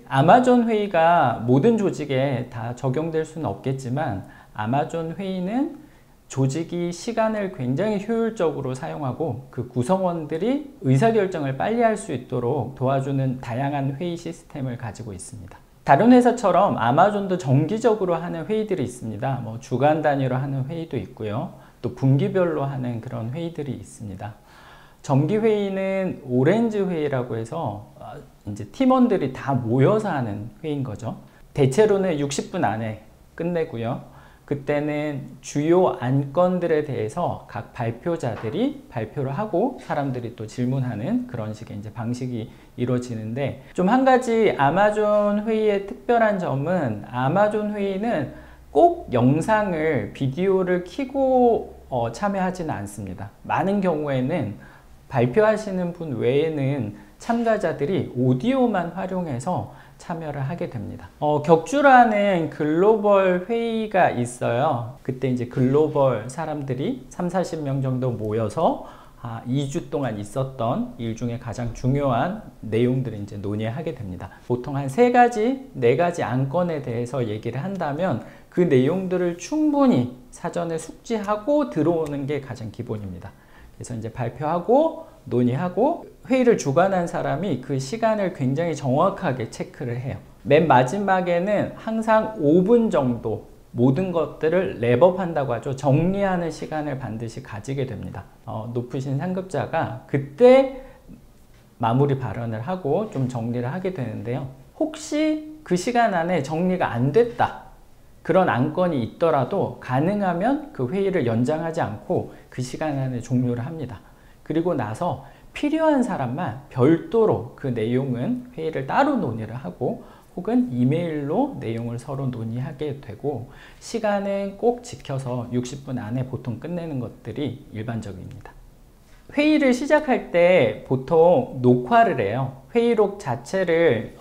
아마존 회의가 모든 조직에 다 적용될 수는 없겠지만, 아마존 회의는 조직이 시간을 굉장히 효율적으로 사용하고 그 구성원들이 의사결정을 빨리 할 수 있도록 도와주는 다양한 회의 시스템을 가지고 있습니다. 다른 회사처럼 아마존도 정기적으로 하는 회의들이 있습니다. 뭐 주간 단위로 하는 회의도 있고요. 또 분기별로 하는 그런 회의들이 있습니다. 정기 회의는 오렌지 회의라고 해서 이제 팀원들이 다 모여서 하는 회의인 거죠. 대체로는 60분 안에 끝내고요. 그때는 주요 안건들에 대해서 각 발표자들이 발표를 하고 사람들이 또 질문하는 그런 식의 이제 방식이 이루어지는데, 좀 한 가지 아마존 회의의 특별한 점은, 아마존 회의는 꼭 영상을, 비디오를 켜고 참여하지는 않습니다. 많은 경우에는 발표하시는 분 외에는 참가자들이 오디오만 활용해서 참여를 하게 됩니다. 격주라는 글로벌 회의가 있어요. 그때 이제 글로벌 사람들이 30-40명 정도 모여서 2주 동안 있었던 일 중에 가장 중요한 내용들을 이제 논의하게 됩니다. 보통 한 3가지, 4가지 안건에 대해서 얘기를 한다면 그 내용들을 충분히 사전에 숙지하고 들어오는 게 가장 기본입니다. 그래서 이제 발표하고 논의하고 회의를 주관한 사람이 그 시간을 굉장히 정확하게 체크를 해요. 맨 마지막에는 항상 5분 정도 모든 것들을 랩업 한다고 하죠. 정리하는 시간을 반드시 가지게 됩니다. 높으신 상급자가 그때 마무리 발언을 하고 좀 정리를 하게 되는데요. 혹시 그 시간 안에 정리가 안 됐다, 그런 안건이 있더라도 가능하면 그 회의를 연장하지 않고 그 시간 안에 종료를 합니다. 그리고 나서 필요한 사람만 별도로 그 내용은 회의를 따로 논의를 하고, 혹은 이메일로 내용을 서로 논의하게 되고, 시간은 꼭 지켜서 60분 안에 보통 끝내는 것들이 일반적입니다. 회의를 시작할 때 보통 녹화를 해요. 회의록 자체를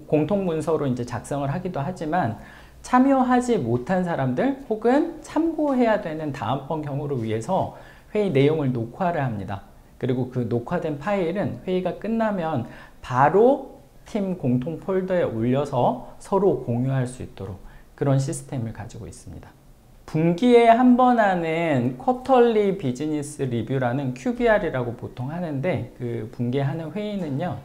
공통문서로 이제 작성을 하기도 하지만, 참여하지 못한 사람들 혹은 참고해야 되는 다음번 경우를 위해서 회의 내용을 녹화를 합니다. 그리고 그 녹화된 파일은 회의가 끝나면 바로 팀 공통 폴더에 올려서 서로 공유할 수 있도록 그런 시스템을 가지고 있습니다. 분기에 한 번 하는 쿼터리 비즈니스 리뷰라는 QBR이라고 보통 하는데, 그 분기에 하는 회의는요,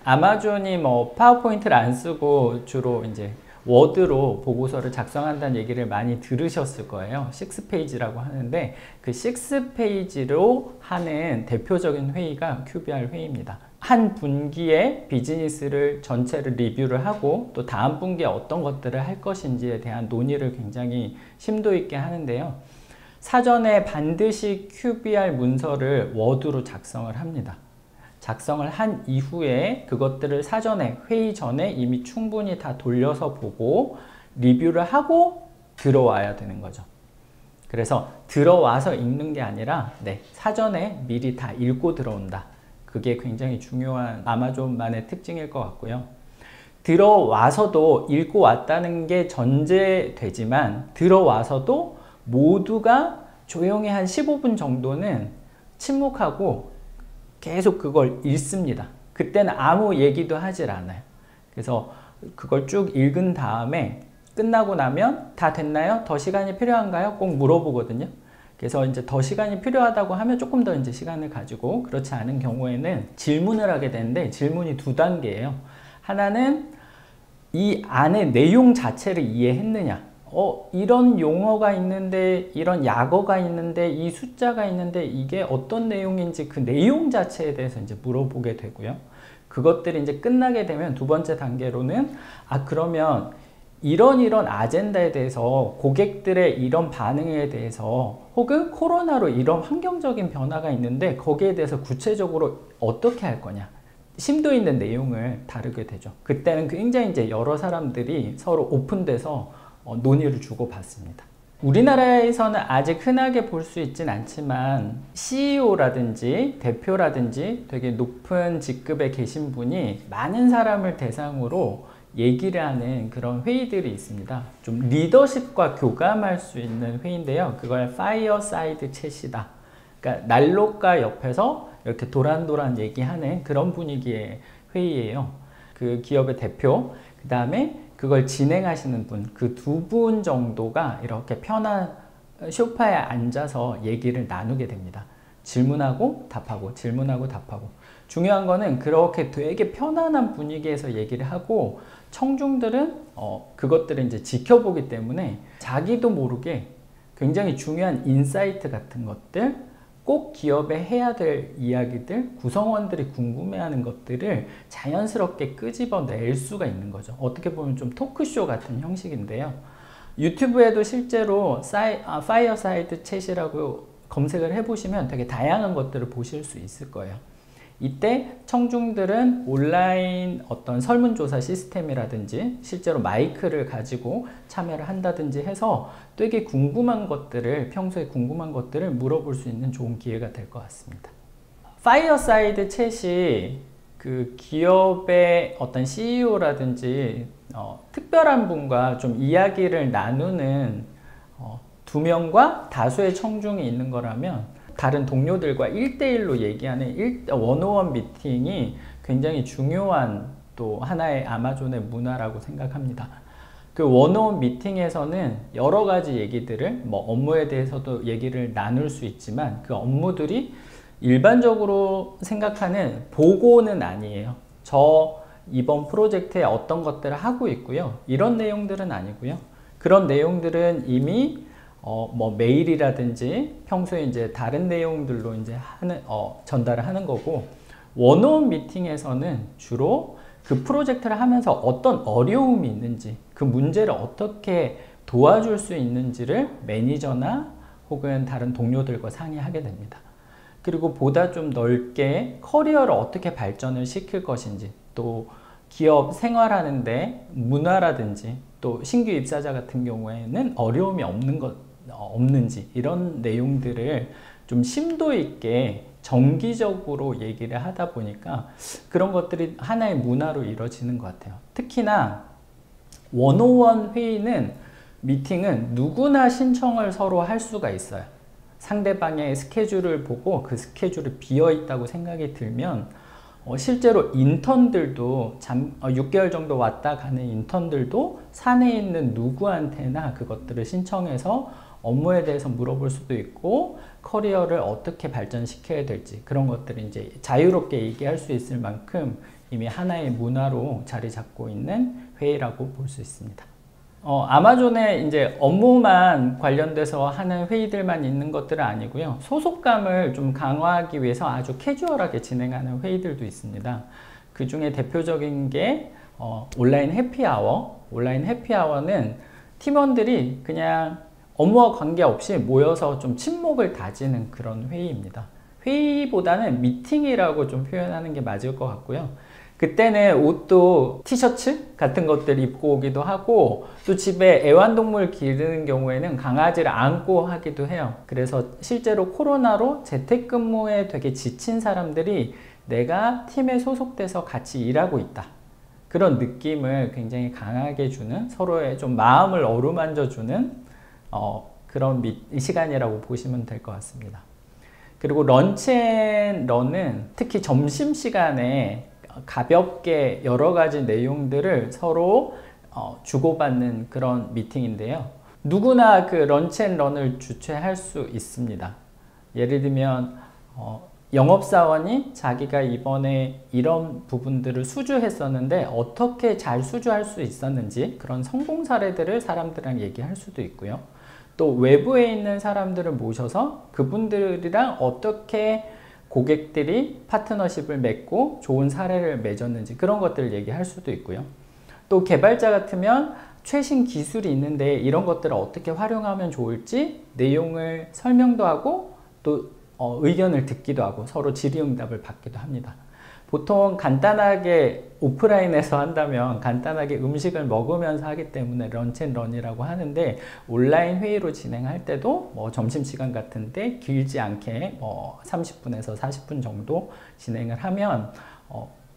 아마존이 뭐 파워포인트를 안 쓰고 주로 이제 워드로 보고서를 작성한다는 얘기를 많이 들으셨을 거예요. 6페이지라고 하는데, 그 6페이지로 하는 대표적인 회의가 QBR 회의입니다. 한 분기에 비즈니스를 전체를 리뷰를 하고 또 다음 분기에 어떤 것들을 할 것인지에 대한 논의를 굉장히 심도 있게 하는데요. 사전에 반드시 QBR 문서를 워드로 작성을 합니다. 작성을 한 이후에 그것들을 사전에, 회의 전에 이미 충분히 다 돌려서 보고 리뷰를 하고 들어와야 되는 거죠. 그래서 들어와서 읽는 게 아니라 사전에 미리 다 읽고 들어온다. 그게 굉장히 중요한 아마존만의 특징일 것 같고요. 들어와서도 읽고 왔다는 게 전제되지만, 들어와서도 모두가 조용히 한 15분 정도는 침묵하고 계속 그걸 읽습니다. 그때는 아무 얘기도 하질 않아요. 그래서 그걸 쭉 읽은 다음에 끝나고 나면 다 됐나요? 더 시간이 필요한가요? 꼭 물어보거든요. 그래서 이제 더 시간이 필요하다고 하면 조금 더 이제 시간을 가지고, 그렇지 않은 경우에는 질문을 하게 되는데, 질문이 2단계예요. 하나는 이 안에 내용 자체를 이해했느냐? 이런 용어가 있는데, 이런 약어가 있는데, 이 숫자가 있는데 이게 어떤 내용인지 그 내용 자체에 대해서 이제 물어보게 되고요. 그것들이 이제 끝나게 되면 2번째 단계로는 그러면 이런 아젠다에 대해서, 고객들의 이런 반응에 대해서, 혹은 코로나로 이런 환경적인 변화가 있는데 거기에 대해서 구체적으로 어떻게 할 거냐, 심도 있는 내용을 다루게 되죠. 그때는 굉장히 이제 여러 사람들이 서로 오픈돼서 논의를 주고받습니다. 우리나라에서는 아직 흔하게 볼 수 있진 않지만 CEO라든지 대표라든지 되게 높은 직급에 계신 분이 많은 사람을 대상으로 얘기를 하는 그런 회의들이 있습니다. 좀 리더십과 교감할 수 있는 회의인데요. 그걸 파이어사이드 챗이다. 그러니까 난로가 옆에서 이렇게 도란도란 얘기하는 그런 분위기의 회의예요. 그 기업의 대표, 그 다음에 그걸 진행하시는 분, 그 두 분 정도가 이렇게 편한 소파에 앉아서 얘기를 나누게 됩니다. 질문하고 답하고 질문하고 답하고. 중요한 거는 그렇게 되게 편안한 분위기에서 얘기를 하고 청중들은 그것들을 이제 지켜보기 때문에 자기도 모르게 굉장히 중요한 인사이트 같은 것들, 꼭 기업에 해야 될 이야기들, 구성원들이 궁금해하는 것들을 자연스럽게 끄집어낼 수가 있는 거죠. 어떻게 보면 좀 토크쇼 같은 형식인데요. 유튜브에도 실제로 파이어사이드 챗이라고 검색을 해보시면 되게 다양한 것들을 보실 수 있을 거예요. 이때 청중들은 온라인 어떤 설문조사 시스템이라든지 실제로 마이크를 가지고 참여를 한다든지 해서 되게 궁금한 것들을, 평소에 궁금한 것들을 물어볼 수 있는 좋은 기회가 될 것 같습니다. 파이어사이드 챗이 그 기업의 어떤 CEO라든지 특별한 분과 좀 이야기를 나누는 두 명과 다수의 청중이 있는 거라면 다른 동료들과 1대1로 얘기하는 원오원 미팅이 굉장히 중요한 또 하나의 아마존의 문화라고 생각합니다. 그 원오원 미팅에서는 여러 가지 얘기들을 업무에 대해서도 얘기를 나눌 수 있지만 그 업무들이 일반적으로 생각하는 보고는 아니에요. 이번 프로젝트에 어떤 것들을 하고 있고요. 이런 내용들은 아니고요. 그런 내용들은 이미 메일이라든지 평소에 이제 다른 내용들로 이제 전달을 하는 거고, 원오원 미팅에서는 주로 그 프로젝트를 하면서 어떤 어려움이 있는지, 그 문제를 어떻게 도와줄 수 있는지를 매니저나 혹은 다른 동료들과 상의하게 됩니다. 그리고 보다 좀 넓게 커리어를 어떻게 발전을 시킬 것인지, 또 기업 생활하는데 문화라든지 또 신규 입사자 같은 경우에는 어려움이 없는지 이런 내용들을 좀 심도 있게 정기적으로 얘기를 하다 보니까 그런 것들이 하나의 문화로 이루어지는 것 같아요. 특히나 원오원 회의는 미팅은 누구나 신청을 서로 할 수가 있어요. 상대방의 스케줄을 보고 그 스케줄이 비어 있다고 생각이 들면 실제로 인턴들도 6개월 정도 왔다 가는 인턴들도 사내에 있는 누구한테나 그것들을 신청해서 업무에 대해서 물어볼 수도 있고 커리어를 어떻게 발전시켜야 될지 그런 것들을 이제 자유롭게 얘기할 수 있을 만큼 이미 하나의 문화로 자리 잡고 있는 회의라고 볼 수 있습니다. 아마존에 이제 업무만 관련돼서 하는 회의들만 있는 것들은 아니고요. 소속감을 좀 강화하기 위해서 아주 캐주얼하게 진행하는 회의들도 있습니다. 그 중에 대표적인 게 온라인 해피아워. 온라인 해피아워는 팀원들이 그냥 업무와 관계없이 모여서 좀 친목을 다지는 그런 회의입니다. 회의보다는 미팅이라고 좀 표현하는 게 맞을 것 같고요. 그때는 옷도 티셔츠 같은 것들 입고 오기도 하고 또 집에 애완동물 기르는 경우에는 강아지를 안고 하기도 해요. 그래서 실제로 코로나로 재택근무에 되게 지친 사람들이 내가 팀에 소속돼서 같이 일하고 있다. 그런 느낌을 굉장히 강하게 주는, 서로의 좀 마음을 어루만져 주는 그런 시간이라고 보시면 될 것 같습니다. 그리고 런치앤런은 특히 점심시간에 가볍게 여러 가지 내용들을 서로 주고받는 그런 미팅인데요. 누구나 그 런치앤런을 주최할 수 있습니다. 예를 들면 영업사원이 자기가 이번에 이런 부분들을 수주했었는데 어떻게 잘 수주할 수 있었는지 그런 성공 사례들을 사람들이랑 얘기할 수도 있고요. 또 외부에 있는 사람들을 모셔서 그분들이랑 어떻게 고객들이 파트너십을 맺고 좋은 사례를 맺었는지 그런 것들을 얘기할 수도 있고요. 또 개발자 같으면 최신 기술이 있는데 이런 것들을 어떻게 활용하면 좋을지 내용을 설명도 하고 또 의견을 듣기도 하고 서로 질의응답을 받기도 합니다. 보통 간단하게 오프라인에서 한다면 간단하게 음식을 먹으면서 하기 때문에 런치앤런이라고 하는데 온라인 회의로 진행할 때도 점심시간 같은데 길지 않게 30분에서 40분 정도 진행을 하면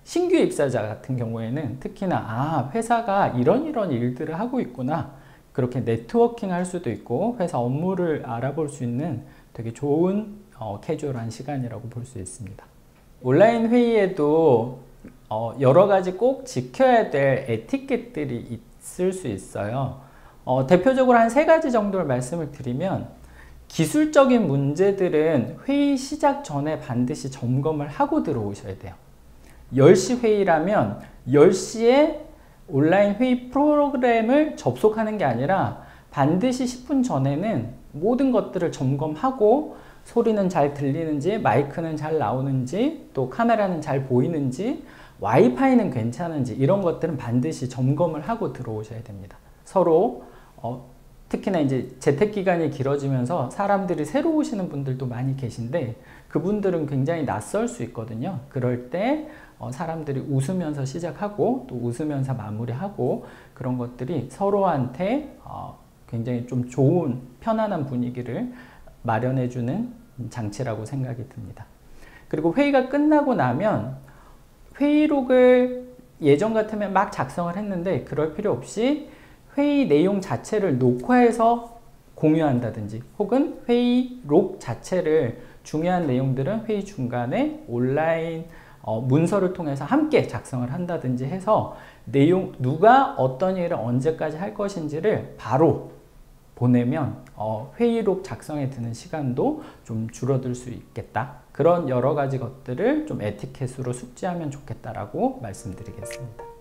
신규 입사자 같은 경우에는 특히나 회사가 이런 일들을 하고 있구나 그렇게 네트워킹 할 수도 있고 회사 업무를 알아볼 수 있는 되게 좋은 캐주얼한 시간이라고 볼 수 있습니다. 온라인 회의에도 여러 가지 꼭 지켜야 될 에티켓들이 있을 수 있어요. 대표적으로 한 3가지 정도를 말씀을 드리면, 기술적인 문제들은 회의 시작 전에 반드시 점검을 하고 들어오셔야 돼요. 10시 회의라면 10시에 온라인 회의 프로그램을 접속하는 게 아니라 반드시 10분 전에는 모든 것들을 점검하고, 소리는 잘 들리는지, 마이크는 잘 나오는지, 또 카메라는 잘 보이는지, 와이파이는 괜찮은지, 이런 것들은 반드시 점검을 하고 들어오셔야 됩니다. 서로 특히나 이제 재택기간이 길어지면서 사람들이 새로 오시는 분들도 많이 계신데, 그분들은 굉장히 낯설 수 있거든요. 그럴 때 사람들이 웃으면서 시작하고 또 웃으면서 마무리하고, 그런 것들이 서로한테 굉장히 좀 좋은 편안한 분위기를 마련해주는 장치라고 생각이 듭니다. 그리고 회의가 끝나고 나면 회의록을 예전 같으면 막 작성을 했는데, 그럴 필요 없이 회의 내용 자체를 녹화해서 공유한다든지, 혹은 회의록 자체를, 중요한 내용들은 회의 중간에 온라인 문서를 통해서 함께 작성을 한다든지 해서, 누가 어떤 일을 언제까지 할 것인지를 바로 보내면 회의록 작성에 드는 시간도 좀 줄어들 수 있겠다. 그런 여러 가지 것들을 좀 에티켓으로 숙지하면 좋겠다라고 말씀드리겠습니다.